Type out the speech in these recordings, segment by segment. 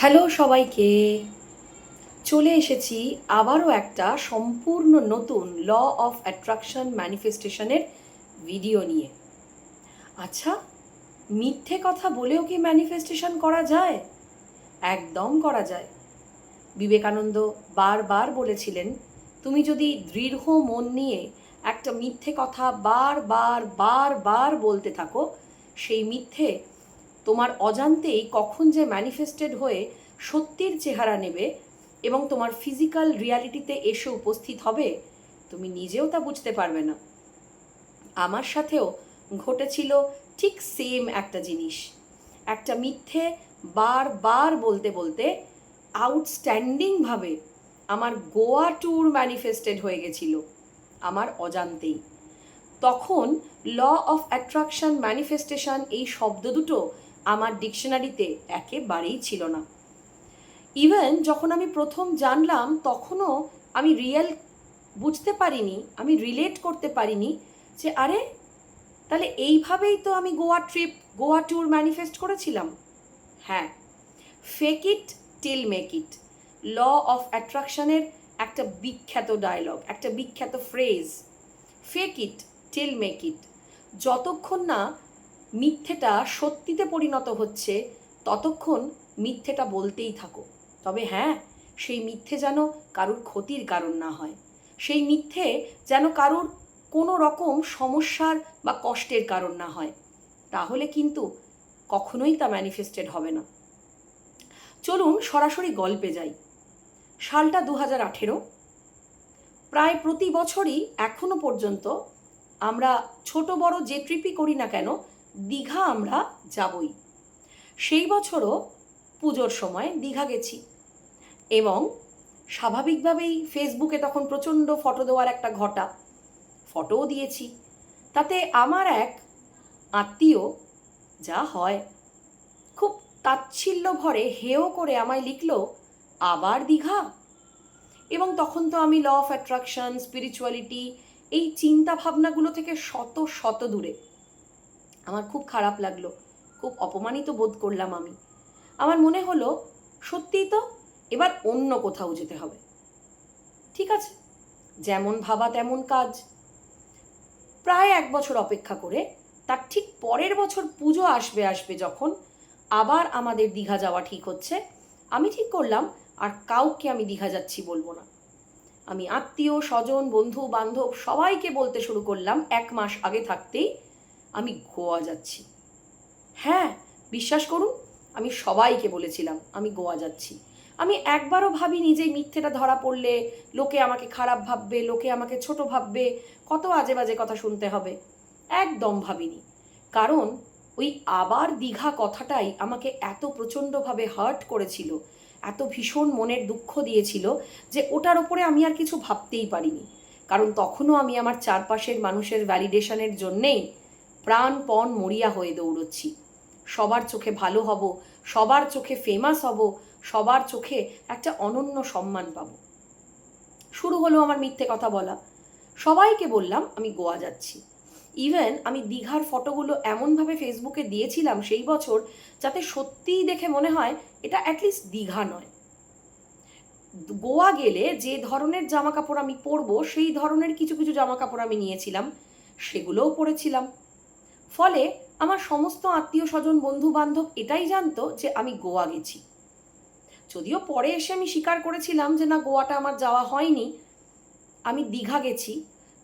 Hello সবাইকে, চলে এসেছি আবারও একটা সম্পূর্ণ নতুন ল অফ অ্যাট্রাকশন ম্যানিফেস্টেশনের ভিডিও নিয়ে। আচ্ছা, মিথ্যে কথা বলেও কি ম্যানিফেস্টেশন করা যায়? একদম করা যায়। বিবেকানন্দ বারবার বলেছিলেন, তুমি যদি দৃঢ় মন নিয়ে একটা মিথ্যে কথা বারবার বারবার বলতে থাকো, সেই মিথ্যে তোমার অজান্তেই কখন যে ম্যানিফেস্টেড হয়ে সত্যির চেহারা নেবে এবং তোমার ফিজিক্যাল রিয়ালিটিতে এসে উপস্থিত হবে, তুমি নিজেও তা বুঝতে পারবে না। আমার সাথেও ঘটেছিল ঠিক সেম একটা জিনিস। একটা মিথ্যে বারবার বলতে বলতে আউটস্ট্যান্ডিংভাবে আমার গোয়া ট্যুর ম্যানিফেস্টেড হয়ে গেছিল আমার অজান্তেই। তখন ল অফ অ্যাট্রাকশন ম্যানিফেস্টেশন এই শব্দ দুটো আমার ডিকশনারিতে একেবারেই ছিল না। ইভেন যখন আমি প্রথম জানলাম তখনও আমি বুঝতে পারিনি, আমি রিলেট করতে পারিনি যে আরে, তাহলে এইভাবেই তো আমি গোয়া ট্যুর ম্যানিফেস্ট করেছিলাম। হ্যাঁ, fake it till make it law of অ্যাট্রাকশনের একটা বিখ্যাত ডায়লগ, একটা বিখ্যাত phrase. Fake it till make it. যতক্ষণ না মিথ্যেটা সত্যিতে পরিণত হচ্ছে ততক্ষণ মিথ্যেটা বলতেই থাকো। তবে হ্যাঁ, সেই মিথ্যে যেন কারুর ক্ষতির কারণ না হয়, সেই মিথ্যে যেন কারুর কোনো রকম সমস্যার বা কষ্টের কারণ না হয়, তাহলে কিন্তু কখনোই তা ম্যানিফেস্টেড হবে না। চলুন সরাসরি গল্পে যাই। সালটা 2018। প্রায় প্রতি বছরই এখনো পর্যন্ত আমরা ছোট বড় যে ট্রিপই করি না কেন, দীঘা আমরা যাবই। সেই বছরও পুজোর সময় দীঘা গেছি এবং স্বাভাবিকভাবেই ফেসবুকে তখন প্রচণ্ড ফটো দেওয়ার একটা ঘটা, ফটোও দিয়েছি। তাতে আমার এক আত্মীয়, যা হয়, খুব তাচ্ছিল্য ভরে হেও করে আমায় লিখলো, আবার দীঘা। এবং তখন তো আমি ল অফ অ্যাট্রাকশন, স্পিরিচুয়ালিটি, এই চিন্তা ভাবনাগুলো থেকে শত শত দূরে। আমার খুব খারাপ লাগলো, খুব অপমানিত বোধ করলাম আমি। আমার মনে হলো সত্যিই তো এবার অন্য কোথাও যেতে হবে। ঠিক আছে, যেমন ভাবা তেমন কাজ। প্রায় 1 বছর অপেক্ষা করে তার ঠিক পরের বছর পুজো আসবে আসবে যখন আবার আমাদের দীঘা যাওয়া ঠিক হচ্ছে, আমি ঠিক করলাম আর কাউকে আমি দীঘা যাচ্ছি বলবো না। আমি আত্মীয় স্বজন বন্ধু বান্ধব সবাইকে বলতে শুরু করলাম 1 মাস আগে থাকতেই, আমি গোয়া যাচ্ছি। হ্যাঁ, বিশ্বাস করুন, আমি সবাইকে বলেছিলাম আমি গোয়া যাচ্ছি। আমি একবারও ভাবিনি যে মিথ্যেটা ধরা পড়লে লোকে আমাকে খারাপ ভাববে, লোকে আমাকে ছোট ভাববে, কত আজে বাজে কথা শুনতে হবে। একদম ভাবিনি। কারণ ওই আবার দীঘা কথাটাই আমাকে এত প্রচণ্ডভাবে হার্ট করেছিল, এত ভীষণ মনের দুঃখ দিয়েছিল যে ওটার ওপরে আমি আর কিছু ভাবতেই পারিনি। কারণ তখনও আমি আমার চারপাশের মানুষের ভ্যালিডেশনের জন্যেই প্রাণপণ মরিয়া হয়ে দৌড়চ্ছি। সবার চোখে ভালো হব, সবার চোখে ফেমাস হব, সবার চোখে একটা অনন্য সম্মান পাব। শুরু হলো আমার মিথ্যে কথা বলা। সবাইকে বললাম আমি গোয়া যাচ্ছি। ইভেন আমি দীঘার ফটোগুলো এমনভাবে ফেসবুকে দিয়েছিলাম সেই বছর যাতে সত্যিই দেখে মনে হয় এটা অ্যাটলিস্ট দীঘা নয়। গোয়া গেলে যে ধরনের জামা কাপড় আমি পরবো সেই ধরনের কিছু কিছু জামা কাপড় আমি নিয়েছিলাম, সেগুলোও পরেছিলাম। ফলে আমার সমস্ত আত্মীয় স্বজন বন্ধু বান্ধব এটাই জানতো যে আমি গোয়া গেছি। যদিও পরে এসে আমি স্বীকার করেছিলাম যে না, গোয়াটা আমার যাওয়া হয়নি, আমি দীঘা গেছি।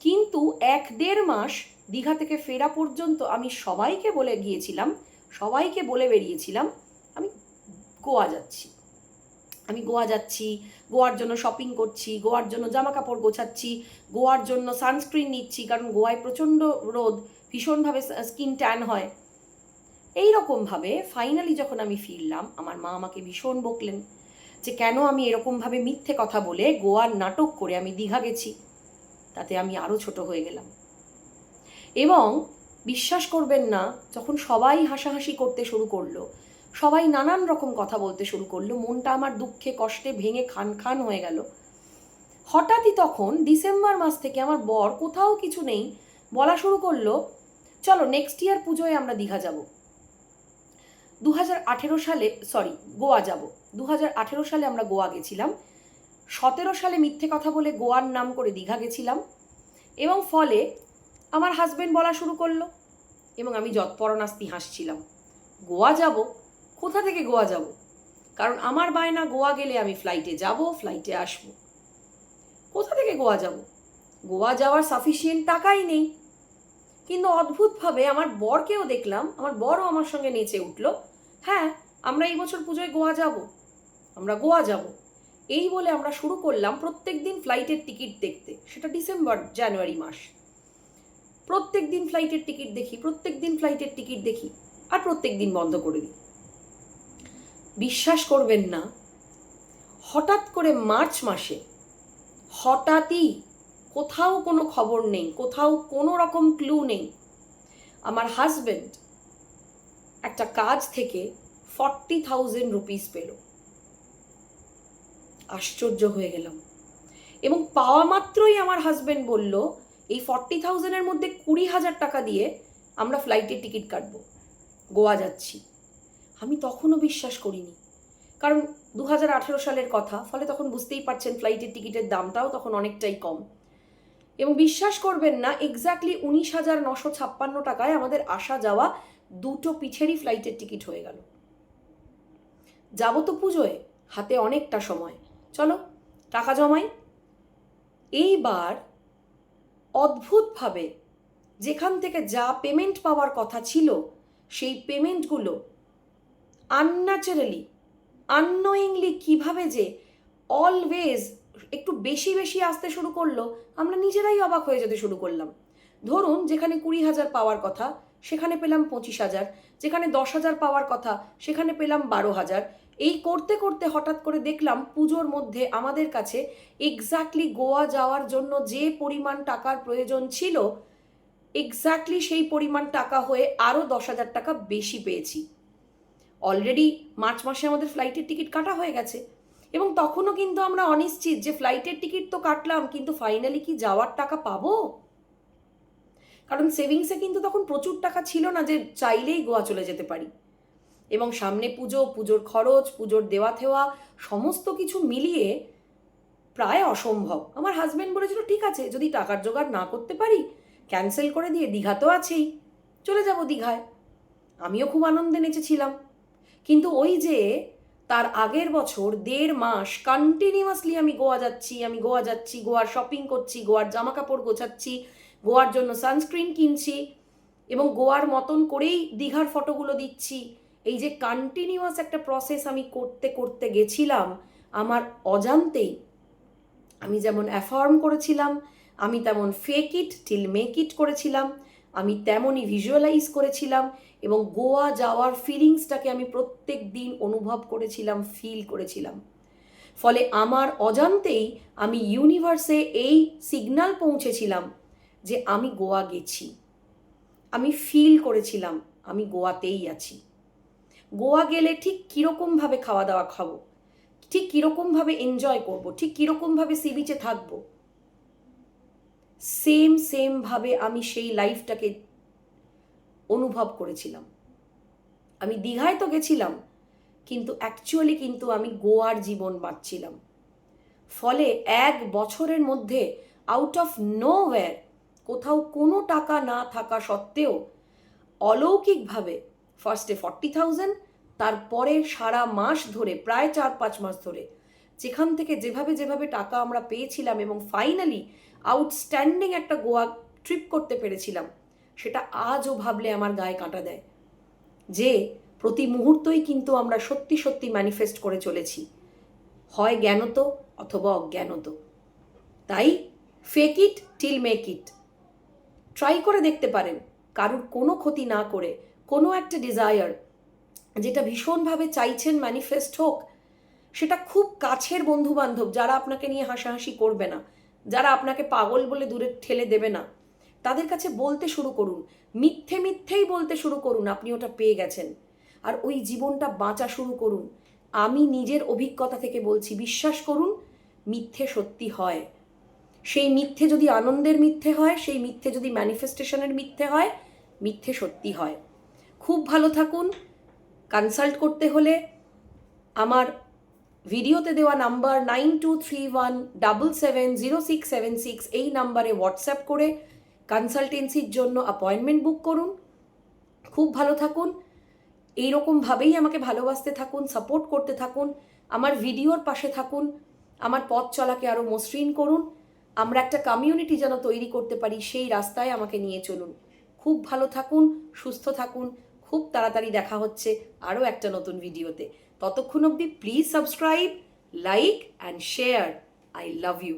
কিন্তু 1-1.5 মাস দীঘা থেকে ফেরা পর্যন্ত আমি সবাইকে বলে গিয়েছিলাম, সবাইকে বলে বেরিয়েছিলাম আমি গোয়া যাচ্ছি। আমি গোয়া যাচ্ছি, গোয়ার জন্য শপিং করছি, গোয়ার জন্য জামা কাপড় গোছাচ্ছি, গোয়ার জন্য সানস্ক্রিন নিচ্ছি, কারণ গোয়ায় প্রচণ্ড রোদ, ভীষণভাবে স্কিন ট্যান হয়। এই রকমভাবে ফাইনালি যখন আমি ফিরলাম, আমার মা আমাকে ভীষণ বকলেন যে কেন আমি এরকমভাবে মিথ্যে কথা বলে গোয়ার নাটক করে আমি দীঘা গেছি। তাতে আমি আরও ছোট হয়ে গেলাম। এবং বিশ্বাস করবেন না, যখন সবাই হাসাহাসি করতে শুরু করলো, সবাই নানান রকম কথা বলতে শুরু করলো, মনটা আমার দুঃখে কষ্টে ভেঙে খান খান হয়ে গেল। হঠাৎই তখন ডিসেম্বর মাস থেকে আমার বর, কোথাও কিছু নেই, বলা শুরু করলো, চলো নেক্সট ইয়ার পুজোয় আমরা দীঘা যাব। সালে গোয়া যাব। 2018 সালে আমরা গোয়া গেছিলাম। 17 সালে মিথ্যে কথা বলে গোয়ার নাম করে দীঘা গেছিলাম, এবং ফলে আমার হাজবেন্ড বলা শুরু করলো, এবং আমি যৎপরনাস্তি হাসছিলাম। গোয়া যাব? কোথা থেকে গোয়া যাব? কারণ আমার বায়না গোয়া গেলে আমি ফ্লাইটে যাব, ফ্লাইটে আসবো। কোথা থেকে গোয়া যাব? গোয়া যাওয়ার সাফিসিয়েন্ট টাকাই নেই। কিন্তু অদ্ভুতভাবে আমার বরকেও দেখলাম, আমার বরও আমার সঙ্গে নেচে উঠলো, হ্যাঁ আমরা এই বছর পুজোয় গোয়া যাব, আমরা গোয়া যাব। এই বলে আমরা শুরু করলাম প্রত্যেক দিন ফ্লাইটের টিকিট দেখতে। সেটা ডিসেম্বর জানুয়ারি মাস। প্রত্যেক দিন ফ্লাইটের টিকিট দেখি, প্রত্যেক দিন ফ্লাইটের টিকিট দেখি, আর প্রত্যেক দিন বন্ধ করে দিই। বিশ্বাস করবেন না, হঠাৎ করে মার্চ মাসে, হঠাৎই, কোথাও কোনো খবর নেই, কোথাও কোনো রকম ক্লু নেই, আমার হাজবেন্ড একটা কাজ থেকে 40,000 রুপিস পেল। আশ্চর্য হয়ে গেলাম। এবং পাওয়া মাত্রই আমার হাজবেন্ড বলল, এই 40,000-এর মধ্যে 20,000 টাকা দিয়ে আমরা ফ্লাইটের টিকিট কাটবো, গোয়া যাচ্ছি। আমি তখনও বিশ্বাস করিনি, কারণ 2018 সালের কথা, ফলে তখন বুঝতেই পারছেন ফ্লাইটের টিকিটের দামটাও তখন অনেকটাই কম। এবং বিশ্বাস করবেন না, এক্স্যাক্টলি 19,956 টাকায় আমাদের আসা যাওয়া দুটো পিঠেরই ফ্লাইটের টিকিট হয়ে গেল। যাবো তো পুজোয়, হাতে অনেকটা সময়, চলো টাকা জমাই। এইবার অদ্ভুতভাবে যেখান থেকে যা পেমেন্ট পাওয়ার কথা ছিল, সেই পেমেন্টগুলো আনন্যাচারালি, আননোয়িংলি কীভাবে যে অলওয়েজ একটু বেশি বেশি আসতে শুরু করলো, আমরা নিজেরাই অবাক হয়ে যেতে শুরু করলাম। ধরুন যেখানে 20,000 পাওয়ার কথা সেখানে পেলাম 25,000, যেখানে 10,000 পাওয়ার কথা সেখানে পেলাম 12,000। এই করতে করতে হঠাৎ করে দেখলাম পুজোর মধ্যে আমাদের কাছে এক্স্যাক্টলি গোয়া যাওয়ার জন্য যে পরিমাণ টাকার প্রয়োজন ছিল, এক্স্যাক্টলি সেই পরিমাণ টাকা হয়ে আরও 10,000 টাকা বেশি পেয়েছি। অলরেডি মার্চ মাসে আমাদের ফ্লাইটের টিকিট কাটা হয়ে গেছে, এবং তখনও কিন্তু আমরা অনিশ্চিত যে ফ্লাইটের টিকিট তো কাটলাম, কিন্তু ফাইনালি কি যাওয়ার টাকা পাবো? কারণ সেভিংসে কিন্তু তখন প্রচুর টাকা ছিল না যে চাইলেই গোয়া চলে যেতে পারি। এবং সামনে পুজো, পুজোর খরচ, পুজোর দেওয়া থেওয়া সমস্ত কিছু মিলিয়ে প্রায় অসম্ভব। আমার হাজব্যান্ড বলেছিল, ঠিক আছে যদি টাকার জোগাড় না করতে পারি ক্যান্সেল করে দিয়ে, দীঘা তো আছেই, চলে যাব দীঘায়। আমিও খুব আনন্দে নেচেছিলাম। কিন্তু ওই যে তার আগের বছর 1.5 মাস কন্টিনিউয়াসলি আমি গোয়া যাচ্ছি, আমি গোয়া যাচ্ছি, গোয়ার শপিং করছি, গোয়ার জামা কাপড় গোছাচ্ছি, গোয়ার জন্য সানস্ক্রিন কিনছি, এবং গোয়ার মতন করেই দীঘার ফটোগুলো দিচ্ছি। এই যে কন্টিনিউয়াস একটা প্রসেস আমি করতে করতে গেছিলাম, আমার অজান্তেই আমি যেমন অ্যাফার্ম করেছিলাম, আমি তেমন ফেক ইট টিল মেক ইট করেছিলাম, আমি তেমনই ভিজুয়ালাইজ করেছিলাম, এবং গোয়া যাওয়ার ফিলিংসটাকে আমি প্রত্যেক দিন অনুভব করেছিলাম, ফিল করেছিলাম। ফলে আমার অজান্তেই আমি ইউনিভার্সে এই সিগন্যাল পৌঁছেছিলাম যে আমি গোয়া গেছি। আমি ফিল করেছিলাম আমি গোয়াতেই আছি। গোয়া গেলে ঠিক কীরকমভাবে খাওয়া দাওয়া খাবো, ঠিক কীরকমভাবে এনজয় করবো, ঠিক কীরকমভাবে সি বিচে থাকবো, সেমভাবে আমি সেই লাইফটাকে অনুভব করেছিলাম। আমি দীঘায় তো গেছিলাম, কিন্তু অ্যাকচুয়ালি কিন্তু আমি গোয়ার জীবন বাঁচছিলাম। ফলে 1 বছরের মধ্যে আউট অফ নোওয়্যার, কোথাও কোনো টাকা না থাকা সত্ত্বেও অলৌকিকভাবে ফার্স্টে 40,000, তারপরে সারা মাস ধরে, প্রায় 4-5 মাস ধরে, যেখান থেকে যেভাবে যেভাবে টাকা আমরা পেয়েছিলাম, এবং ফাইনালি আউটস্ট্যান্ডিং একটা গোয়া ট্রিপ করতে পেরেছিলাম, সেটা আজও ভাবলে আমার গায়ে কাঁটা দেয় যে প্রতি মুহূর্তই কিন্তু আমরা সত্যি সত্যি ম্যানিফেস্ট করে চলেছি, হয় জ্ঞানত অথবা অজ্ঞানত। তাই fake it till make it try করে দেখতে পারেন, কারুর কোনো ক্ষতি না করে। কোনো একটা ডিজায়ার যেটা ভীষণভাবে চাইছেন ম্যানিফেস্ট হোক, সেটা খুব কাছের বন্ধুবান্ধব যারা আপনাকে নিয়ে হাসাহাসি করবে না, যারা আপনাকে পাগল বলে দূরে ঠেলে দেবে না, তাদের কাছে বলতে শুরু করুন, মিথ্যেই বলতে শুরু করুন আপনি ওটা পেয়ে গেছেন, আর ওই জীবনটা বাঁচা শুরু করুন। আমি নিজের অভিজ্ঞতা থেকে বলছি, বিশ্বাস করুন মিথ্যে সত্যি হয়। সেই মিথ্যে যদি আনন্দের মিথ্যে হয়, সেই মিথ্যে যদি ম্যানিফেস্টেশনের মিথ্যে হয়, মিথ্যে সত্যি হয়। খুব ভালো থাকুন। কনসাল্ট করতে হলে আমার ভিডিওতে দেওয়া নাম্বার 9231770676 এই নাম্বারে হোয়াটসঅ্যাপ করে কনসালটেন্সির জন্য অ্যাপয়েন্টমেন্ট বুক করুন। খুব ভালো থাকুন, এইরকমভাবেই আমাকে ভালোবাসতে থাকুন, সাপোর্ট করতে থাকুন, আমার ভিডিওর পাশে থাকুন, আমার পথ চলাকে আরও মসৃণ করুন, আমরা একটা কমিউনিটি যেন তৈরি করতে পারি সেই রাস্তায় আমাকে নিয়ে চলুন। খুব ভালো থাকুন, সুস্থ থাকুন, খুব তাড়াতাড়ি দেখা হচ্ছে আরও একটা নতুন ভিডিওতে। ততক্ষণ অবধি please subscribe, like and share. I love you.